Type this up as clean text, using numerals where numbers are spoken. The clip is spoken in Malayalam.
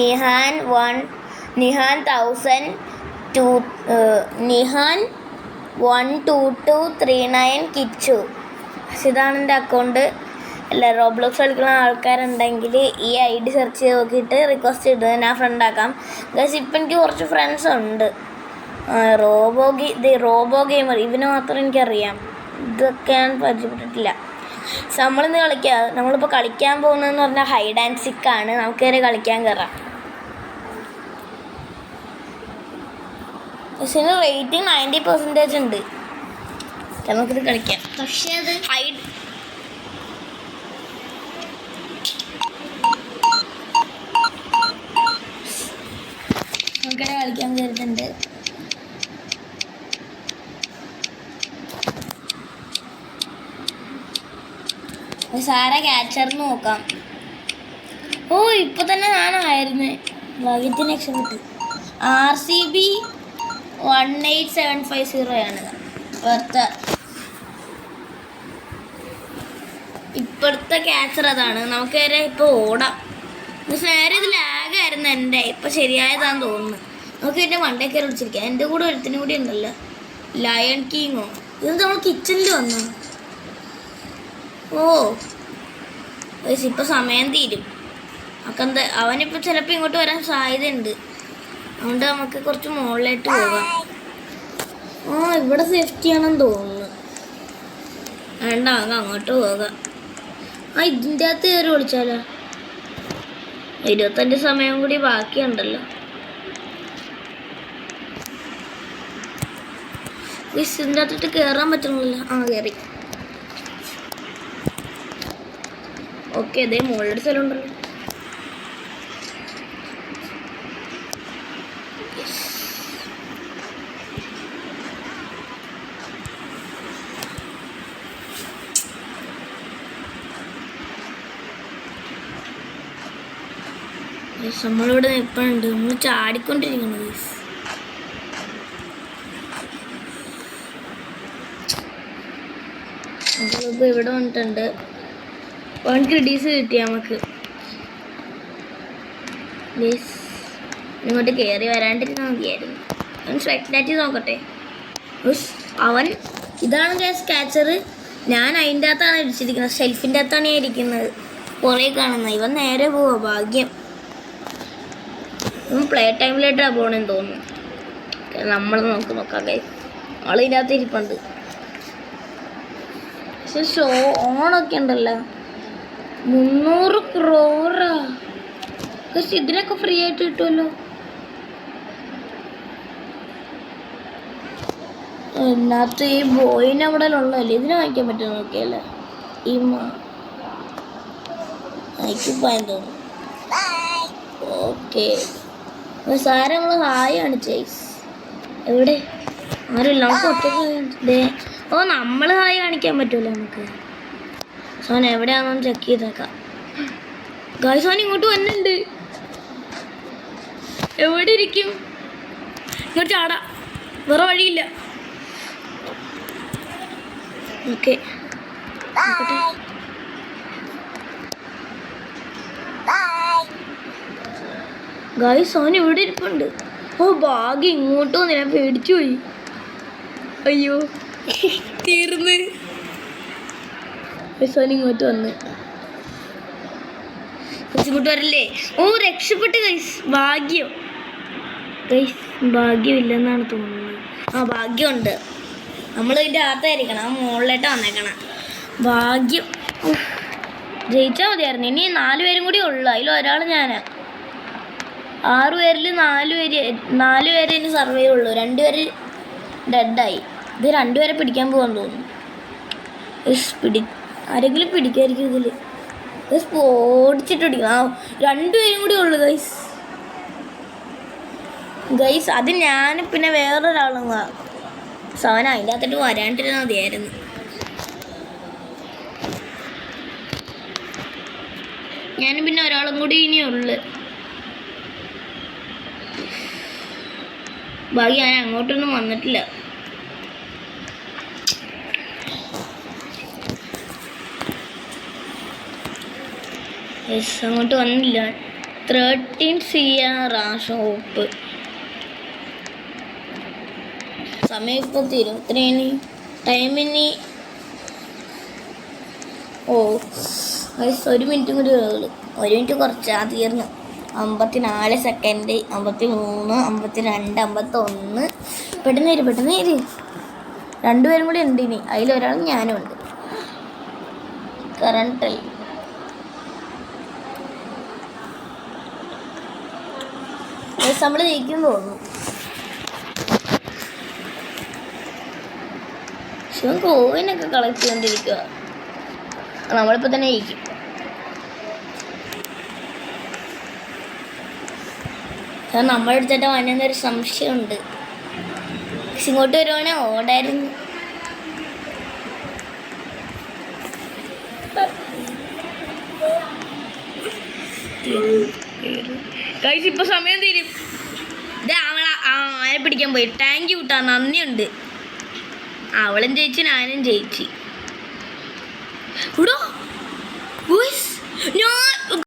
നിഹാൻ 1, നിഹാൻ 1000, നിഹാൻ 12239 കിച്ചു. ഇതാണ് എൻ്റെ അക്കൗണ്ട്. അല്ല, റോബ്ലോക്സ് കളിക്കുന്ന ആൾക്കാരുണ്ടെങ്കിൽ ഈ ID സെർച്ച് ചെയ്ത് നോക്കിയിട്ട് റിക്വസ്റ്റ് ഇടുക, ഞാൻ ഫ്രണ്ട് ആക്കാം. ഗൈസ്, ഇപ്പം എനിക്ക് കുറച്ച് ഫ്രണ്ട്സ് ഉണ്ട്. റോബോ ഗെയിമർ, ഇവന് മാത്രം എനിക്കറിയാം. ഇതൊക്കെ ഞാൻ പരിചയപ്പെട്ടിട്ടില്ല. നമ്മളിന്ന് നമ്മളിപ്പോൾ കളിക്കാൻ പോകുന്നതെന്ന് പറഞ്ഞാൽ ഹൈഡ് ആൻഡ് സിക്കാണ്. നമുക്ക് വരെ കളിക്കാൻ കയറാം. പക്ഷേ റേറ്റിംഗ് 90% ഉണ്ട്. നമുക്കിത് കളിക്കാം. പക്ഷേ അത് ഹൈഡ് നമുക്കിടെ കളിക്കാൻ കയറിയിട്ടുണ്ട്. സാറെ ക്യാച്ചറിന് നോക്കാം. ഓ, ഇപ്പൊ തന്നെ ഞാനായിരുന്നു. ഭാഗ്യത്തിന് രക്ഷപ്പെട്ടു. RCB 18750 ആണ് ഇപ്പോഴത്തെ ക്യാച്ചർ. അതാണ് നമുക്ക് വരെ ഇപ്പോൾ ഓടാം. നേരെ ഇത് ലാഗായിരുന്നു എൻ്റെ. ഇപ്പം ശരിയായതാന്ന് തോന്നുന്നു. നമുക്ക് ഇതിൻ്റെ മണ്ടേ കയറി വിളിച്ചിരിക്കാം. എൻ്റെ കൂടെ ഒരുത്തിനും കൂടി ഉണ്ടല്ലോ, ലയൺ കിങ്ങോ. ഇത് നമ്മൾ കിച്ചണിൽ വന്നു. ഓ ഇപ്പം സമയം തീരും. അക്കെന്താ അവനിപ്പോൾ ചിലപ്പോൾ ഇങ്ങോട്ട് വരാൻ സാധ്യതയുണ്ട്. അതുകൊണ്ട് നമുക്ക് കുറച്ച് മുകളിലായിട്ട് പോകാം. ഇവിടെ സേഫ്റ്റി ആണെന്ന് തോന്നുന്നു. വേണ്ട, അങ്ങോട്ട് പോകാം. ഇതിൻ്റെ അകത്ത് കയറി വിളിച്ചാലോ? 25 സമയം കൂടി ബാക്കിയുണ്ടല്ലോ. ഇതിൻ്റെ അകത്തിട്ട് കയറാൻ പറ്റുന്നില്ല. കയറി. ഓക്കെ, അതേ മുകളിലൊരു സ്ഥലം ഉണ്ടല്ലോ. നമ്മളിവിടെ നിൽപ്പുണ്ട്. നമ്മൾ ചാടിക്കൊണ്ടിരിക്കുന്നത്. നമ്മളിപ്പോൾ ഇവിടെ വന്നിട്ടുണ്ട്. 1 ക്രെഡീസ് കിട്ടി നമുക്ക്. ഇങ്ങോട്ട് കയറി വരാണ്ടിരുന്നാൽ മതിയായിരുന്നു. അവൻ സ്പെക്ടാറ്റി നോക്കട്ടെ. അവൻ ഇതാണ് ഗ്യാസ് ക്യാച്ചർ. ഞാൻ അതിൻ്റെ അകത്താണ് ഇടിച്ചിരിക്കുന്നത്. ഷെൽഫിൻ്റെ അകത്താണ് ഞാൻ ഇരിക്കുന്നത്. കുറേ കാണുന്നത്. ഇവൻ നേരെ പോവാ. ഭാഗ്യം. പ്ലേ ടൈമിലായിട്ടാണ് പോകണമെന്ന് തോന്നുന്നു. നമ്മൾ നോക്കാം ഗൈസ്. ആളിതിനകത്ത് ഇരിപ്പുണ്ട്. പക്ഷെ ഷോ ഓണൊക്കെ ഉണ്ടല്ലോ. 300 ക്രോറാ. പക്ഷെ ഇതിനൊക്കെ ഫ്രീ ആയിട്ട് കിട്ടുമല്ലോ. ഇതിനകത്ത് ഈ ബോയിന് അവിടെ ഉള്ളതല്ലേ. ഇതിനെ വാങ്ങിക്കാൻ പറ്റുമോ നോക്കിയല്ലേ. ഈ വാങ്ങിക്കാൻ തോന്നുന്നു. ഓക്കെ, സാറ് നമ്മൾ ഹായ് കാണിച്ചേ. എവിടെ ആരുമില്ല. നമുക്ക് ഒറ്റയ്ക്ക് നമ്മൾ ഹായ് കാണിക്കാൻ പറ്റുമല്ലോ നമുക്ക്. സോൻ എവിടെയാണെന്ന് ചെക്ക് ചെയ്തേക്കാം. ഗായ്, സോൻ ഇങ്ങോട്ട് വന്നിട്ടുണ്ട്. എവിടെ ഇരിക്കും? ഇങ്ങോട്ട് ചാടാ, വേറെ വഴിയില്ല. ഓക്കെ, ഗായ്, സോൻ ഇവിടെ ഇരിപ്പുണ്ട്. ഭാഗ്യം ഇങ്ങോട്ട് വന്നു. ഞാൻ പേടിച്ചു പോയി. അയ്യോ, തീർന്ന്. സോൻ ഇങ്ങോട്ട് വന്ന്. ഇങ്ങോട്ട് വരല്ലേ? രക്ഷപ്പെട്ട് ഗൈസ്. ഭാഗ്യം ഗൈസ്. ഭാഗ്യമില്ലെന്നാണ് തോന്നുന്നത്. ഭാഗ്യമുണ്ട്. നമ്മൾ ഇതിൻ്റെ അകത്തായിരിക്കണം. മുകളിലായിട്ട് വന്നേക്കണം. ഭാഗ്യം. ജയിച്ചാൽ മതിയായിരുന്നു. ഇനി 4 പേരും കൂടി ഉള്ളു. അതിലൊരാൾ ഞാനാ. 6 പേരിൽ 4 പേര് ഇനി സർവേ ഉള്ളൂ. 2 പേര് ഡെഡായി. ഇത് 2 പേരെ പിടിക്കാൻ പോകാൻ തോന്നുന്നു. ആരെങ്കിലും പിടിക്കായിരിക്കും ഇതിൽ. ഓടിച്ചിട്ട് പിടിക്കണം. 2 പേരും കൂടി ഉള്ളു ഗൈസ്. അത് ഞാൻ പിന്നെ വേറൊരാളും സവന അതിൻ്റെ അകത്തോട്ട് വരാണ്ടിരുന്നാൽ മതിയായിരുന്നു. ഞാനും പിന്നെ ഒരാളും കൂടി ഇനിയുള്ളു. ഭാഗ്യം ഞാൻ അങ്ങോട്ടൊന്നും വന്നിട്ടില്ല. അങ്ങോട്ട് വന്നില്ല. 13 CR ഷോപ്പ്. സമയം ഇപ്പം തീരും. ഇത്രയാണ് ടൈമിന്. ഓ 1 മിനിറ്റും കൂടി ഉള്ളു. 1 മിനിറ്റ് കുറച്ചാ തീർന്നു. 54 സെക്കൻഡ്, 53, 52, 51. പെട്ടെന്ന് വരും. 2 പേരും കൂടി ഉണ്ട് ഇനി. അതിലൊരാൾ ഞാനും ഉണ്ട്. കറണ്ട് നമ്മൾ ജയിക്കും തോന്നുന്നു. ശിവൻ കോവിനൊക്കെ കളക്ട് ചെയ്തോണ്ടിരിക്കുക. നമ്മളിപ്പോ തന്നെ ജയിക്കും. കാരണം നമ്മളെടുത്തിട്ട് വന്നെന്നൊരു സംശയമുണ്ട്. പക്ഷെ ഇങ്ങോട്ട് വരുവാണെ ഓടായിരുന്നു. ഇപ്പൊ സമയം തീരും. അവളെ പിടിക്കാൻ പോയി. താങ്ക് യു കേട്ടാ, നന്ദിയുണ്ട്. അവളും ജയിച്ചു, ഞാനും ജയിച്ചു. ഇവിടെ